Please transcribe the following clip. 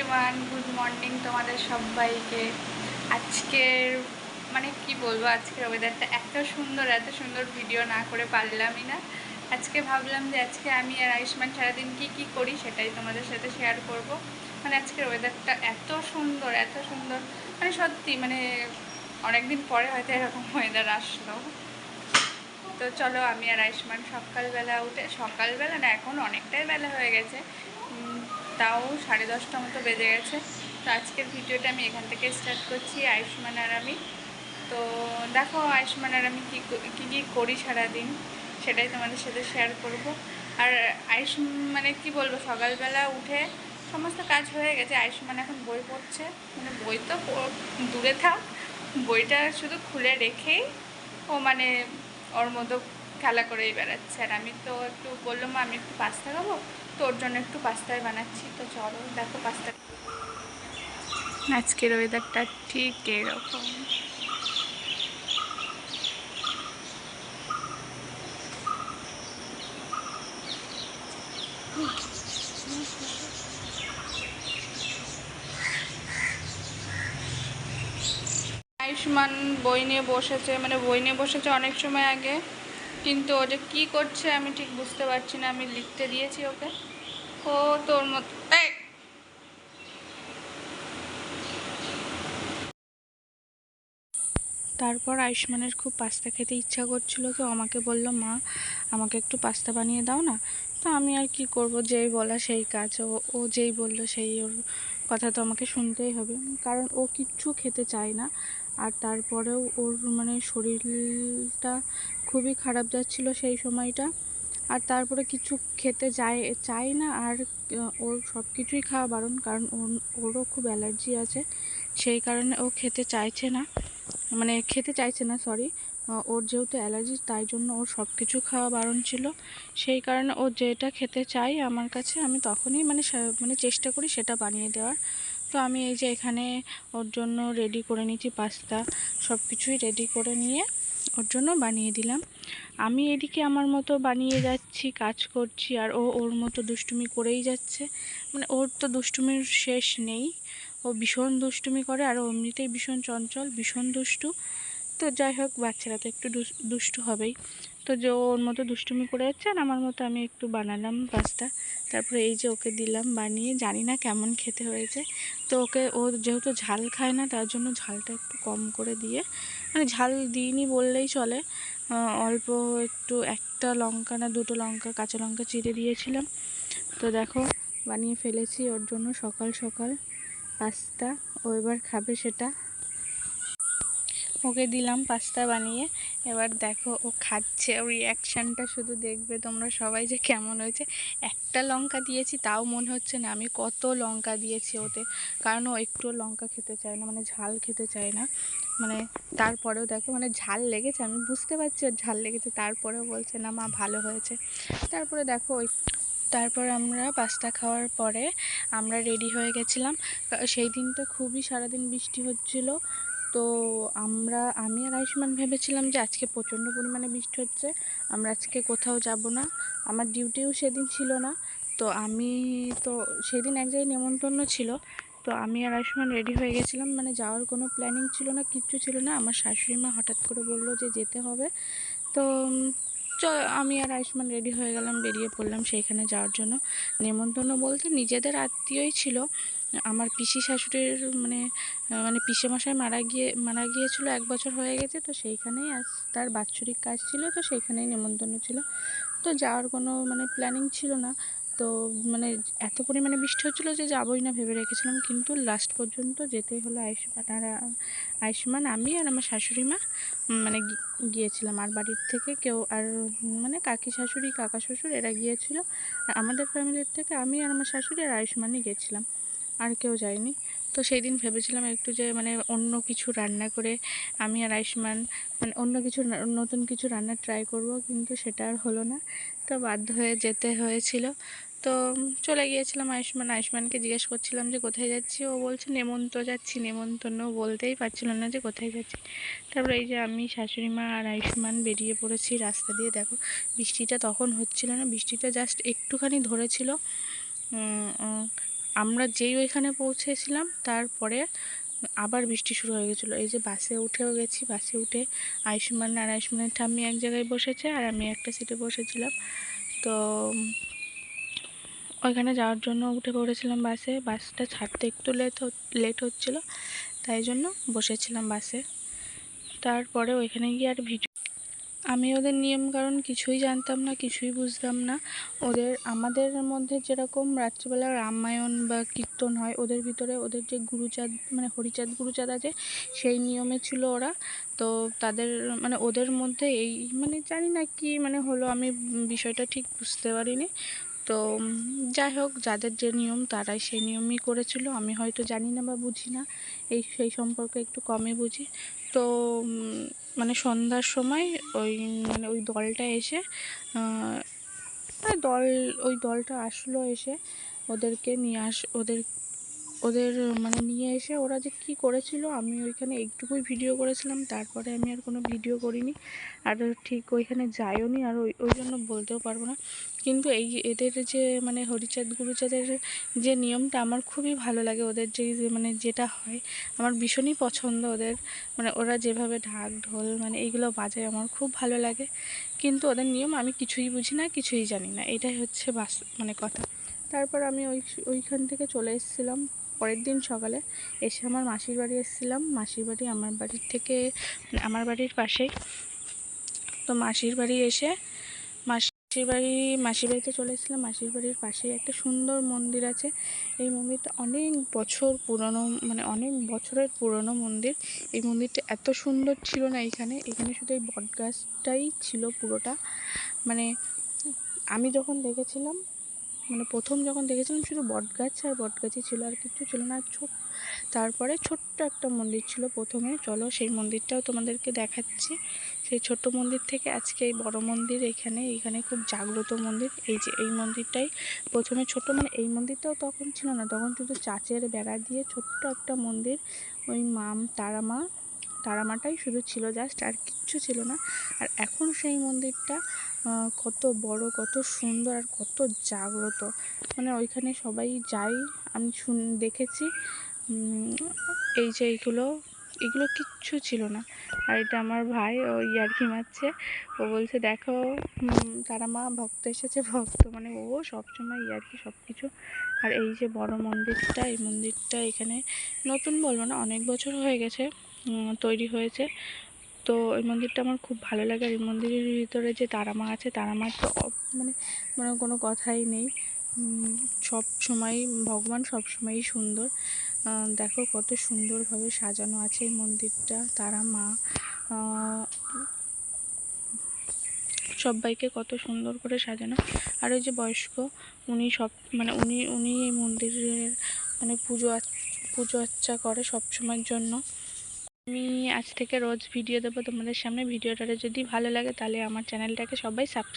Everyone, good morning তোমাদের সবাইকে। আজকের মানে কি বলবো, আজকের ওয়েদারটা এত সুন্দর ভিডিও না করে পারলামই না। আজকে ভাবলাম যে আজকে আমি আর আয়ুষ্মান সারাদিন কি করি সেটাই তোমাদের সাথে শেয়ার করব। মানে আজকের ওয়েদারটা এত সুন্দর মানে সত্যি মানে অনেকদিন পরে হয়তো এরকম ওয়েদার আসলো। তো চলো আমি আর আয়ুষ্মান সকালবেলা উঠে, সকালবেলা না এখন অনেকটাই বেলা হয়ে গেছে, তাও 10:30 মতো বেজে গেছে। তো আজকের ভিডিওটা আমি এখান থেকে স্টার্ট করছি, আয়ুষ্মান আর আমি। তো দেখো আয়ুষ্মান আর আমি কী করি সারাদিন সেটাই তোমাদের সাথে শেয়ার করব। আর মানে কি বলবো, সকালবেলা উঠে সমস্ত কাজ হয়ে গেছে। আয়ুষ্মান এখন বই পড়ছে, মানে বই তো দূরে থাক, বইটা শুধু খুলে রেখেই ও মানে ওর মতো খেলা করেই বেড়াচ্ছে। আর আমি তো একটু বললাম আমি একটু পাস্তা খাবো, তো ওর জন্য একটু পাস্তাই বানাচ্ছি। তো চলো দেখো পাস্তা। আজকের ওয়েদারটা ঠিক এরকম। আয়ুষ্মান বই নিয়ে বসেছে, মানে বই নিয়ে বসেছে অনেক সময় আগে, কিন্তু ও যে কী করছে আমি ঠিক বুঝতে পারছি না। আমি লিখতে দিয়েছি ওকে, ও তোর মতো। তারপর আয়ুষ্মানের খুব পাস্তা খেতে ইচ্ছা করছিল, তো আমাকে বলল, মা আমাকে একটু পাস্তা বানিয়ে দাও না। তো আমি আর কি করব, যেই বলা সেই কাজ। ও যেই বলল সেই, ওর কথা তো আমাকে শুনতেই হবে, কারণ ও কিচ্ছু খেতে চায় না। আর তারপরেও ওর মানে শরীরটা খুবই খারাপ যাচ্ছিল সেই সময়টা। আর তারপরে কিছু খেতে চায় না। আর ওর সব কিছুই খাওয়া বারণ, কারণ ওরও খুব অ্যালার্জি আছে, সেই কারণে ও খেতে চাইছে না, মানে খেতে চাইছে না সরি। ওর যেহেতু অ্যালার্জি, তাই জন্য ওর সব কিছু খাওয়া বারণ ছিল। সেই কারণে ও যেটা খেতে চায় আমার কাছে, আমি তখনই মানে চেষ্টা করি সেটা বানিয়ে দেওয়ার। তো আমি এই যে এখানে ওর জন্য রেডি করে নিয়েছি পাস্তা, সব কিছুই রেডি করে নিয়ে ওর জন্য বানিয়ে দিলাম। আমি এদিকে আমার মতো বানিয়ে যাচ্ছি, কাজ করছি, আর ও ওর মতো দুষ্টুমি করেই যাচ্ছে। মানে ওর তো দুষ্টুমির শেষ নেই, ও ভীষণ দুষ্টুমি করে, আর এমনিতেই ভীষণ চঞ্চল, ভীষণ দুষ্টু। তো যাই হোক, বাচ্চারা তো একটু দুষ্টু হবেই। তো যে ওর মতো দুষ্টুমি করে যাচ্ছে, আর আমার মতো আমি একটু বানালাম পাস্তা। তারপরে এই যে ওকে দিলাম বানিয়ে, জানি না কেমন খেতে হয়েছে। তো ও যেহেতু ঝাল খায় না, তার জন্য ঝালটা একটু কম করে দিয়ে, মানে ঝাল দিইনি বললেই চলে, অল্প একটু, একটা লঙ্কা না দুটো লঙ্কা, কাঁচা লঙ্কা চিড়ে দিয়েছিলাম। তো দেখো বানিয়ে ফেলেছি ওর জন্য সকাল সকাল পাস্তা। ও এবার খাবে সেটা। ওকে দিলাম পাস্তা বানিয়ে, এবার দেখো ও খাচ্ছে। ওর রিয়াকশানটা শুধু দেখবে তোমরা সবাই, যে কেমন হয়েছে। একটা লঙ্কা দিয়েছি, তাও মনে হচ্ছে না আমি কত লঙ্কা দিয়েছি ওতে, কারণ ও একটু লঙ্কা খেতে চায় না, মানে ঝাল খেতে চায় না। মানে তারপরেও দেখো, মানে ঝাল লেগেছে, আমি বুঝতে পারছি ওর ঝাল লেগেছে, তারপরেও বলছে না মা ভালো হয়েছে। তারপরে দেখো তারপর আমরা পাস্তা খাওয়ার পরে আমরা রেডি হয়ে গেছিলাম। সেই দিনটা খুবই সারাদিন বৃষ্টি হচ্ছিল। তো আমি আর আয়ুষ্মান ভেবেছিলাম যে আজকে প্রচণ্ড পরিমাণে বৃষ্টি হচ্ছে, আমরা আজকে কোথাও যাব না। আমার ডিউটিও সেদিন ছিল না। তো তো সেদিন এক জায়গায় নেমন্তন্ন ছিল। তো আমি আর আয়ুষ্মান রেডি হয়ে গেছিলাম, মানে যাওয়ার কোনো প্ল্যানিং ছিল না, কিচ্ছু ছিল না। আমার শাশুড়ি মা হঠাৎ করে বললো যে যেতে হবে। তো আমি আর আয়ুষ্মান রেডি হয়ে গেলাম, বেরিয়ে পড়লাম সেইখানে যাওয়ার জন্য। নেমন্তন্ন বলতে নিজেদের আত্মীয়ই ছিল। আমার পিসি শাশুড়ির মানে মানে পিসেমশাই মারা গিয়েছিল, 1 বছর হয়ে গেছে। তো সেইখানেই আজ তার বাৎসরিক কাজ ছিল, তো সেইখানেই নেমন্তন্ন ছিল। তো যাওয়ার কোনো মানে প্ল্যানিং ছিল না। তো মানে এত পরিমাণে বৃষ্টি হচ্ছিলো যে যাবোই না ভেবে রেখেছিলাম, কিন্তু লাস্ট পর্যন্ত যেতেই হলো। আয়ুষ্মান, আমি আর আমার শাশুড়ি মা মানে গিয়েছিলাম। আর বাড়ির থেকে কেউ, আর মানে কাকি শাশুড়ি, কাকা শ্বশুর এরা গিয়েছিল। আর আমাদের ফ্যামিলির থেকে আমি আর আমার শাশুড়ি আর আয়ুষ্মানই গেছিলাম, আর কেউ যায়নি। তো সেই দিন ভেবেছিলাম একটু যে মানে অন্য কিছু রান্না করে আমি আর আয়ুষ্মান মানে অন্য কিছু নতুন কিছু রান্না ট্রাই করব, কিন্তু সেটা আর হলো না। তো বাধ্য হয়ে যেতে হয়েছিল। তো চলে গিয়েছিলাম। আয়ুষ্মানকে জিজ্ঞেস করছিলাম যে কোথায় যাচ্ছি, ও বলছে যাচ্ছি নেমন্তন্ন, বলতেই পারছিল না যে কোথায় যাচ্ছি। তারপরে এই যে আমি, শাশুড়ি মা আর আয়ুষ্মান বেরিয়ে পড়েছি রাস্তা দিয়ে। দেখো বৃষ্টিটা তখন হচ্ছিল না, বৃষ্টিটা জাস্ট একটুখানি ধরেছিল। আমরা যেই ওইখানে পৌঁছেছিলাম তারপরে আবার বৃষ্টি শুরু হয়ে গেছিলো। এই যে বাসে উঠেও গেছি, বাসে উঠে আয়ুষ্মান আর আয়ুষ্মানের ঠাম্মি এক জায়গায় বসেছে আর আমি একটা সিটে বসেছিলাম। তো ওইখানে যাওয়ার জন্য উঠে পড়েছিলাম বাসে। বাসটা ছাড়তে একটু লেট হচ্ছিলো, তাই জন্য বসেছিলাম বাসে। তারপরে ওইখানে গিয়ে আর আমি ওদের নিয়ম কারণ কিছুই জানতাম না, কিছুই বুঝতাম না। আমাদের মধ্যে যেরকম রাত্রিবেলা রামায়ণ বা কীর্তন হয়, ওদের ভিতরে ওদের যে গুরুচাঁদ মানে হরিচাঁদ গুরুচাঁদ আছে সেই নিয়মে ছিল ওরা। তো তাদের মানে ওদের মধ্যে এই মানে জানি না কি মানে হলো, আমি বিষয়টা ঠিক বুঝতে পারিনি। তো যাই হোক, যাদের যে নিয়ম তারাই সেই নিয়মই করেছিল। আমি হয়তো জানি না বা বুঝি না, সেই সম্পর্কে একটু কমই বুঝি। তো মানে সন্ধ্যার সময় ওই দলটা এসে ওই দলটা আসলো, এসে ওদেরকে নিয়ে ওদের মানে নিয়ে এসে ওরা যে কী করেছিল আমি ওইখানে একটুকুই ভিডিও করেছিলাম, তারপরে আমি আর কোনো ভিডিও করিনি, আর ঠিক ওইখানে যাইও নি, আর ওই জন্য বলতেও পারবো না। কিন্তু এদের যে মানে হরিচাঁদ গুরুচাঁদের যে নিয়মটা আমার খুবই ভালো লাগে। ওদের যে মানে যেটা হয় আমার ভীষণই পছন্দ ওদের, মানে ওরা যেভাবে ঢাক ঢোল মানে এইগুলো বাজায় আমার খুব ভালো লাগে। কিন্তু ওদের নিয়ম আমি কিছুই বুঝি না, কিছুই জানি না, এটাই হচ্ছে মানে কথা। তারপর আমি ওইখান থেকে চলে এসেছিলাম পরের দিন সকালে। এসে আমার মাসির বাড়ি এসেছিলাম। মাসির বাড়ি আমার বাড়ির থেকে আমার বাড়ির পাশেই। তো মাসির বাড়িতে চলে এসেছিলাম। মাসির বাড়ির পাশেই একটা সুন্দর মন্দির আছে। এই মন্দিরটা অনেক বছর পুরনো, মানে অনেক বছরের পুরনো মন্দির। এই মন্দিরটা এত সুন্দর ছিল না, এখানে শুধু এই বটগাছটাই ছিল পুরোটা। মানে আমি যখন দেখেছিলাম, মানে প্রথম যখন দেখেছিলাম শুধু বটগাছ আর বটগাছই ছিল, আর কিছু ছিল না। তারপরে ছোট্ট একটা মন্দির ছিল প্রথমে। চলো সেই মন্দিরটাও তোমাদেরকে দেখাচ্ছি। সেই ছোট্ট মন্দির থেকে আজকে এই বড় মন্দির, এইখানে খুব জাগ্রত মন্দির। এই যে এই মন্দিরটাই প্রথমে ছোট, মানে এই মন্দিরটাও তখন ছিল না, তখন শুধু চাচের বেড়া দিয়ে ছোট্ট একটা মন্দির। ওই তারামাটাই শুধু ছিল, জাস্ট, আর কিচ্ছু ছিল না। আর এখন সেই মন্দিরটা কত বড়, কত সুন্দর আর কত জাগ্রত, মানে ওইখানে সবাই যায়। আমি দেখেছি। এই যে এগুলো কিচ্ছু ছিল না। আর এটা আমার ভাই, ও ইয়ার্কি মারছে। ও বলছে দেখো তারা মা ভক্ত এসেছে, ভক্ত মানে ও সবসময় ইয়ার্কি সব কিছু। আর এই যে বড় মন্দিরটা, এই মন্দিরটা এখানে নতুন বলবো না, অনেক বছর হয়ে গেছে তৈরি হয়েছে। তো এই মন্দিরটা আমার খুব ভালো লাগে। আর এই মন্দিরের ভিতরে যে তারা মা আছে, তারা মার তো মানে কোনো কথাই নেই। সব সময় ভগবান সব সময়ই সুন্দর। দেখো কত সুন্দরভাবে সাজানো আছে এই মন্দিরটা। তারা মা সবাইকে কত সুন্দর করে সাজানো। আর ওই যে বয়স্ক উনি মানে উনি এই মন্দিরের মানে পুজো আচ্চা করে সব সময়ের জন্য। আমি আজ থেকে রোজ ভিডিও দেবো তোমাদের সামনে। ভিডিওটা যদি ভালো লাগে তাহলে আমার চ্যানেলটাকে সবাই সাবস্ক্রাইব